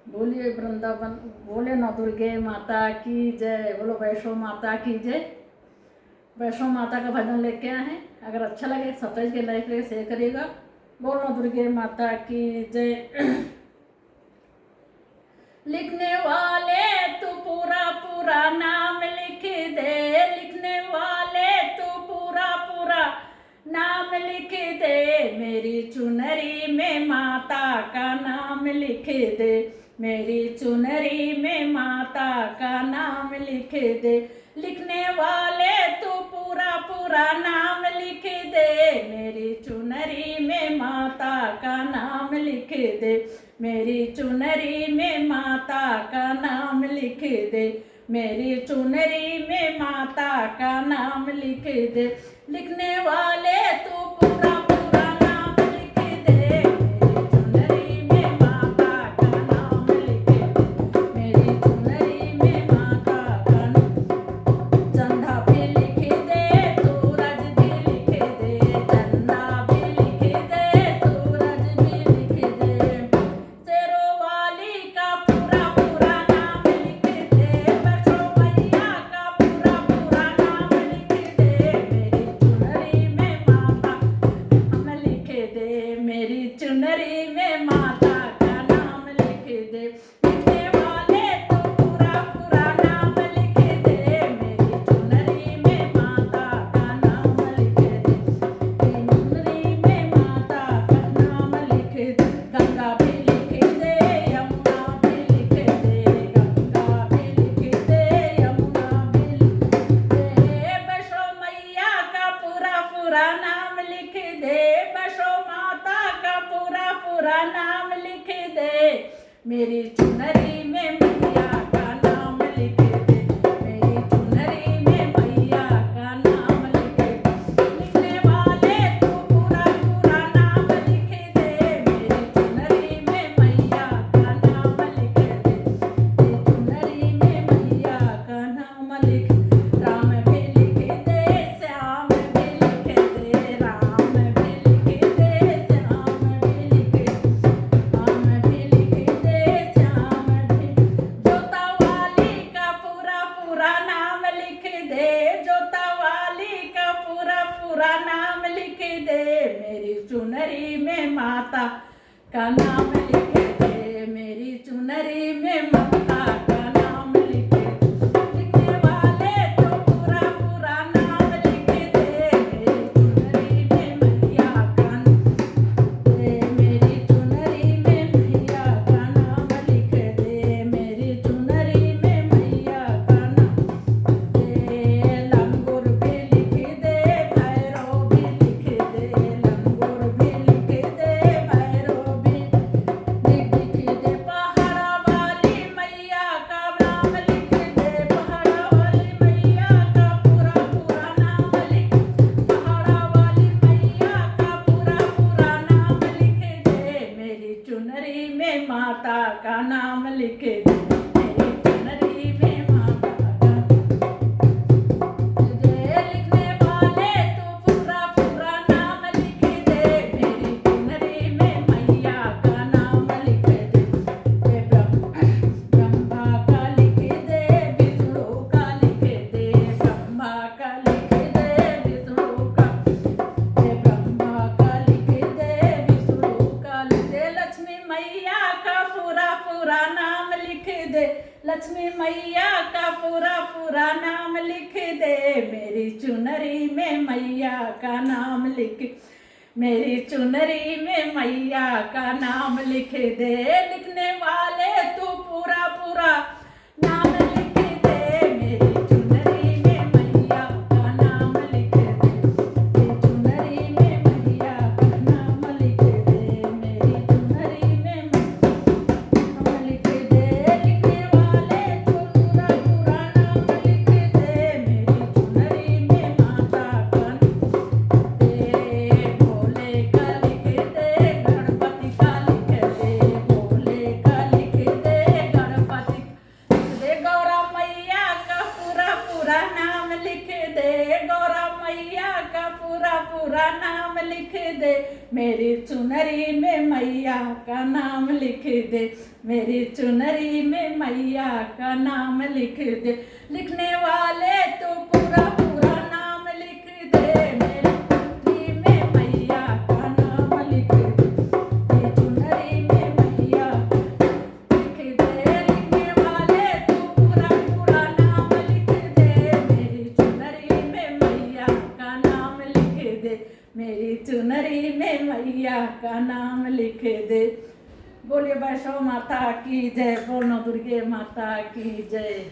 बोलिए वृंदावन, बोले ना दुर्गे माता की जय, बोलो वैष्णो माता की जय। वैष्णो माता का भजन लेके आए हैं। अगर अच्छा लगे सब्सक्राइब के लाइक करके शेयर करिएगा। बोलो दुर्गे माता की जय। लिखने वाले तू पूरा पूरा नाम लिख दे, लिखने वाले तू पूरा पूरा नाम लिख दे, मेरी चुनरी में माता का नाम लिख दे, मेरी चुनरी में माता का नाम लिख दे। लिखने वाले तू पूरा पूरा नाम लिख दे, मेरी चुनरी में माता का नाम लिख दे, मेरी चुनरी में माता का नाम लिख दे, मेरी चुनरी में माता का नाम लिख दे। लिखने वाले तू पूरा पूरा नाम लिख दे, मेरी चुनरी में माता का नाम लिख दे, मेरी चुनरी में माता का नाम। चंदा भी लिख दे, सूरज भी लिख दे, चंदा भी लिख दे, सूरज भी लिख दे, शेरों वाली का पूरा पूरा नाम लिख दे, वैष्णो मैया का पूरा पूरा नाम लिख दे, मेरी चुनरी में माता हम लिख दे, मेरी चुनरी में माता का नाम लिख दे। लिखने वाले तो पूरा पूरा नाम लिख दे, मेरी चुनरी में माता का नाम लिख दे, मेरी चुनरी में माता का नाम लिख दे। गंगा भी लिख दे, यमुना भी लिख दे, गंगा भी लिख दे, यमुना भी लिख दे, वैष्णो मैया का पूरा पूरा नाम लिख दे, वैष्णो माता का पूरा पूरा नाम लिख दे, मेरी चुनरी में मैया का नाम लिख दे, मेरी चुनरी में मैया का नाम लिख दे। लिखने वाले तू पूरा पूरा नाम लिख दे, मेरी चुनरी में मैया का नाम लिख दे, मेरी चुनरी में मैया का नाम लिख दे। राम भी लिख दे, श्याम भी लिख दे, राम भी लिख दे, श्याम भी लिख दे, राम भी लिख दे, श्याम भी। जोता वाली का पूरा पूरा नाम लिख दे, जोता वाली का पूरा पूरा नाम लिख दे, मेरी चुनरी में माता का नाम लिख दे, मेरी चुनरी में माता का नाम लिख दे। लिखने वाले तो पूरा पूरा नाम लिख दे, मेरी चुनरी में मैया का नाम दे, मेरी चुनरी में मैया का नाम लिख दे, मेरी चुनरी में मैया का नाम दे। लंगूर भी लिख दे, भैरव भी लिख दे, लंगूर भी लिख दे, भैरव भी लिख दे, पहाड़ा वाली मैया का नाम लिख दे, पहाड़ा वाली मैया का पूरा पूरा नाम लिख, पहाड़ा वाली मैया का पूरा पूरा नाम लिख दे, मेरी चुनरी में माता का नाम लिख दे, मेरी चुनरी में माता का लिखने वाले तू पूरा पूरा नाम लिख दे, मेरी चुनरी में मैया का नाम लिख दे। ब्रह्मा का लिख दे, विष्णु का लिख दे, ब्रह्मा का लिख दे, विष्णु का, ब्रह्मा का लिख दे, विष्णु का लिख दे। लक्ष्मी मैया का पूरा पूरा नाम लिख दे, लक्ष्मी मैया का पूरा पूरा नाम लिख दे, मेरी चुनरी में मैया का नाम लिख, मेरी चुनरी में मैया का नाम लिख दे। लिखने वाले तू पूरा पूरा नाम लिख दे, मेरी चुनरी में मैया का नाम लिख दे, मेरी चुनरी में मैया का नाम लिख दे, मेरी चुनरी में नाम लिख दे। लिखने वाले तू पूरा पूरा नाम लिख दे, मेरी चुनरी में माता का दे। भोले का लिख दे, गणपति का लिख दे, भोले का लिख लिख दे, मेरी चुनरी में मैया का नाम लिख दे। लिखने वाले तो पूरा पूरा नाम लिख दे, मेरी चुनरी में मैया का नाम लिख दे, मेरी चुनरी में मैया लिख दे। लिखने वाले तो पूरा पूरा नाम लिख दे, मेरी चुनरी में मैया का नाम लिख दे, मेरी चुनरी में मैया का नाम लिख दे। बोलिए वैष्णो माता की जय, बोलो दुर्गे माता की जय।